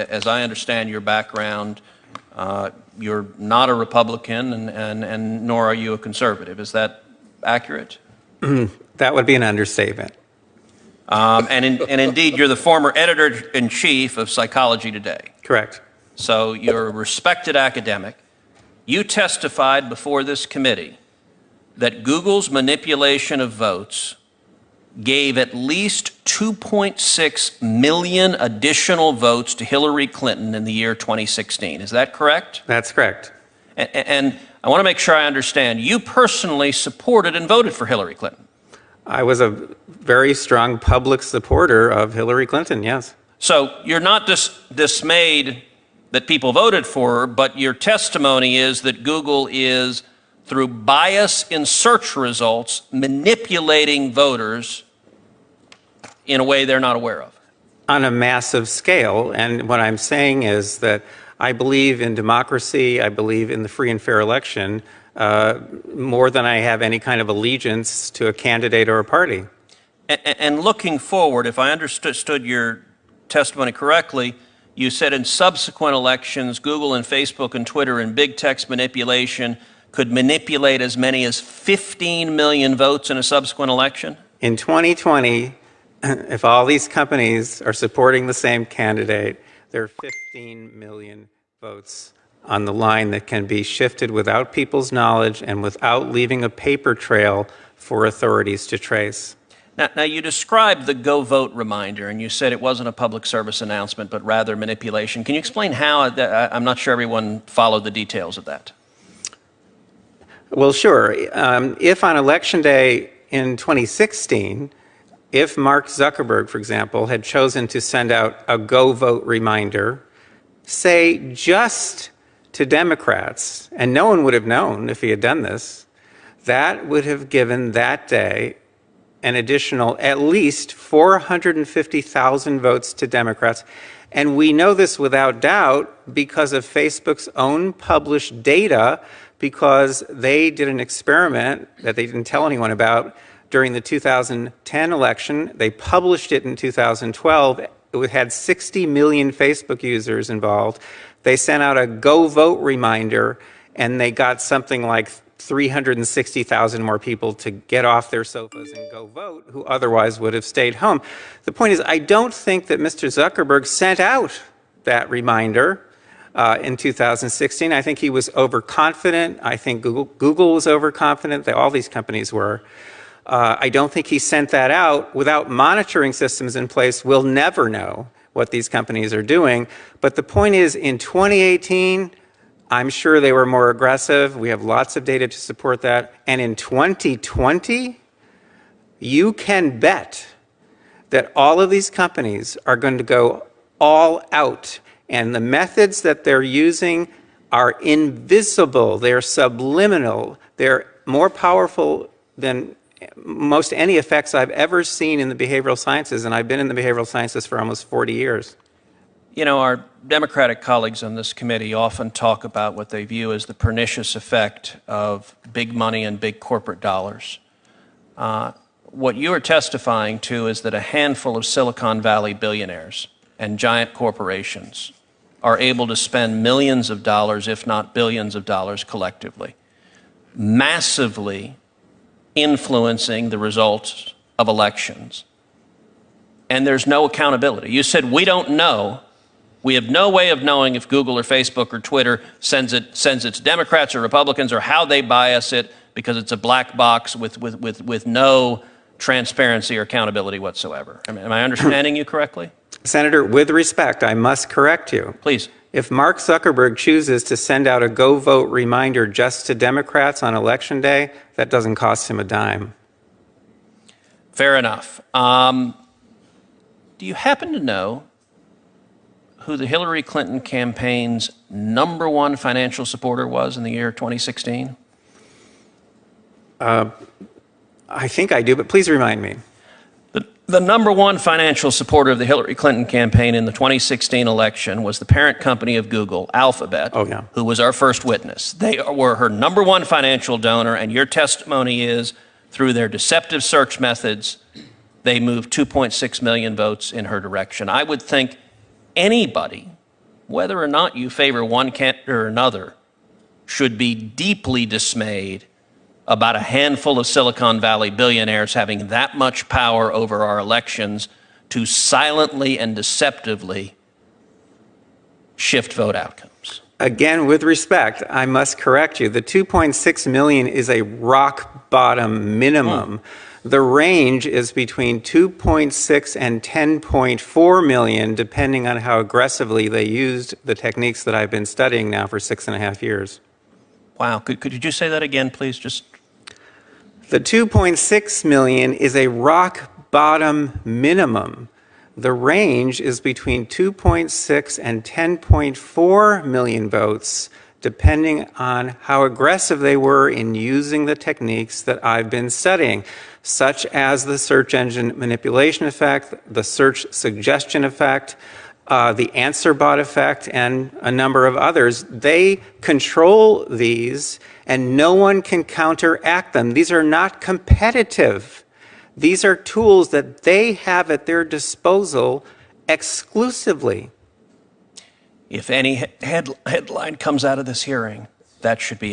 As I understand your background, you're not a Republican and nor are you a conservative. Is that accurate? That would be an understatement. And indeed, you're the former editor-in-chief of Psychology Today. Correct. So you're a respected academic. You testified before this committee that Google's manipulation of votes gave at least 2.6 million additional votes to Hillary Clinton in the year 2016. Is that correct? That's correct. And I want to make sure I understand. You personally supported and voted for Hillary Clinton. I was a very strong public supporter of Hillary Clinton, yes. So you're not dismayed that people voted for her, but your testimony is that Google is, through bias in search results, manipulating voters in a way they're not aware of. On a massive scale. And what I'm saying is that I believe in democracy, I believe in the free and fair election, more than I have any kind of allegiance to a candidate or a party. And looking forward, if I understood your testimony correctly, you said in subsequent elections, Google and Facebook and Twitter and big text manipulation could manipulate as many as 15 million votes in a subsequent election? In 2020, if all these companies are supporting the same candidate, there are 15 million votes on the line that can be shifted without people's knowledge and without leaving a paper trail for authorities to trace. Now, you described the Go Vote reminder, and you said it wasn't a public service announcement, but rather manipulation. Can you explain how? I'm not sure everyone followed the details of that. Well, sure. If on Election Day in 2016, if Mark Zuckerberg, for example, had chosen to send out a Go Vote reminder, say just to Democrats, and no one would have known if he had done this, that would have given that day an additional at least 450,000 votes to Democrats. And we know this without doubt because of Facebook's own published data, because they did an experiment that they didn't tell anyone about during the 2010 election. They published it in 2012. It had 60 million Facebook users involved. They sent out a Go Vote reminder, and they got something like 360,000 more people to get off their sofas and go vote who otherwise would have stayed home. The point is, I don't think that Mr. Zuckerberg sent out that reminder in 2016. I think he was overconfident. I think Google was overconfident. All these companies were. I don't think he sent that out. Without monitoring systems in place, we'll never know what these companies are doing. But the point is, in 2018, I'm sure they were more aggressive. We have lots of data to support that. And in 2020, you can bet that all of these companies are going to go all out. And the methods that they're using are invisible. They're subliminal. They're more powerful than most any effects I've ever seen in the behavioral sciences. And I've been in the behavioral sciences for almost 40 years. You know, our Democratic colleagues on this committee often talk about what they view as the pernicious effect of big money and big corporate dollars. What you are testifying to is that a handful of Silicon Valley billionaires and giant corporations are able to spend millions of dollars, if not billions of dollars collectively, massively influencing the results of elections. And there's no accountability. You said, we don't know. We have no way of knowing if Google or Facebook or Twitter sends it to Democrats or Republicans, or how they bias it, because it's a black box with no transparency or accountability whatsoever. Am I understanding you correctly? Senator, with respect, I must correct you. Please. If Mark Zuckerberg chooses to send out a Go Vote reminder just to Democrats on Election Day, that doesn't cost him a dime. Fair enough. Do you happen to know who the Hillary Clinton campaign's #1 financial supporter was in the year 2016? I think I do, but please remind me. The #1 financial supporter of the Hillary Clinton campaign in the 2016 election was the parent company of Google, Alphabet, who was our first witness. They were her #1 financial donor, and your testimony is, through their deceptive search methods, they moved 2.6 million votes in her direction. I would think anybody whether or not you favor one candidate or another, should be deeply dismayed about a handful of Silicon Valley billionaires having that much power over our elections to silently and deceptively shift vote outcomes. Again, with respect, I must correct you. The 2.6 million is a rock bottom minimum. The range is between 2.6 and 10.4 million, depending on how aggressively they used the techniques that I've been studying now for 6.5 years. Wow. Could you just say that again, please? The 2.6 million is a rock bottom minimum. The range is between 2.6 and 10.4 million votes, depending on how aggressive they were in using the techniques that I've been studying, such as the search engine manipulation effect, the search suggestion effect, the answer bot effect, and a number of others. They control these, and no one can counteract them. These are not competitive. These are tools that they have at their disposal exclusively. If any headline comes out of this hearing, that should be